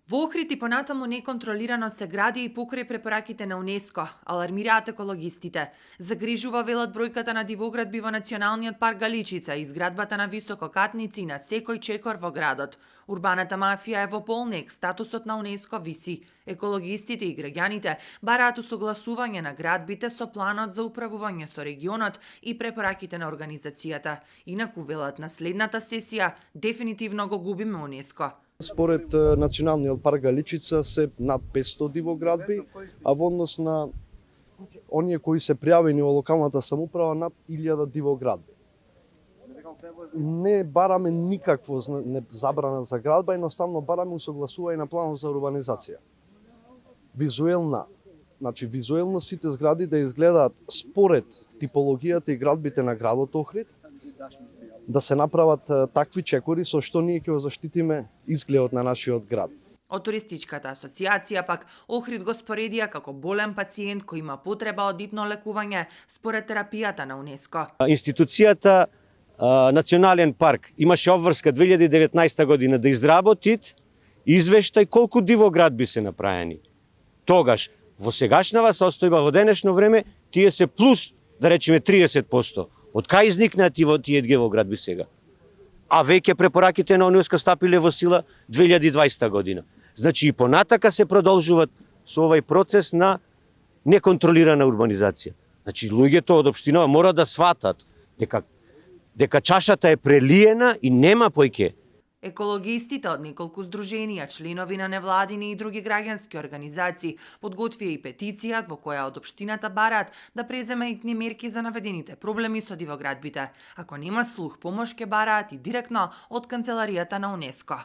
Во Охрид и понатаму неконтролирано се гради и покрај препораките на УНЕСКО, алармираат екологистите. Загрижува, велат, бројката на дивоградби во Националниот парк Галичица и изградбата на висококатници на секој чекор во градот. Урбаната мафија е во полнек, статусот на УНЕСКО виси. Екологистите и граѓаните бараат усогласување на градбите со планот за управување со регионот и препораките на организацијата. Инаку, велат, на следната сесија дефинитивно го губиме УНЕСКО. Според Националниот парк Галичица се над 500 дивоградби, а во однос на оние кои се пријавени во локалната самоуправа над 1000 дивоградби. Не бараме никакво забрана за градба, едноставно бараме усогласување на планот за урбанизација. Визуелна, визуелно сите згради да изгледаат според типологијата и градбите на градот Охрид, да се направат такви чекори со што ние ќе го заштитиме изгледот на нашиот град. Од туристичката асоциација пак Охрид го споредија како болен пациент кој има потреба од итно лекување според терапијата на УНЕСКО. Институцијата Национален парк имаше обврска 2019 година да изработи извештај колку дивоградби се направени. Тогаш, во сегашнава состојба, во денешно време, тие се плюс, да речеме, 30%. Од кај изникнат и во тие дивоградби сега? А веќе препораките на УНЕСКО стапиле во сила 2020 година. Значи и понатака се продолжуваат со овај процес на неконтролирана урбанизација. Значи луѓето од општинава мора да сватат дека чашата е прелиена и нема појќе. Екологистите од неколку здруженија, членови на невладини и други граѓански организации подготвија и петиција во која од општината бараат да преземе итни мерки за наведените проблеми со дивоградбите. Ако нема слух, помош ке бараат и директно од канцеларијата на УНЕСКО.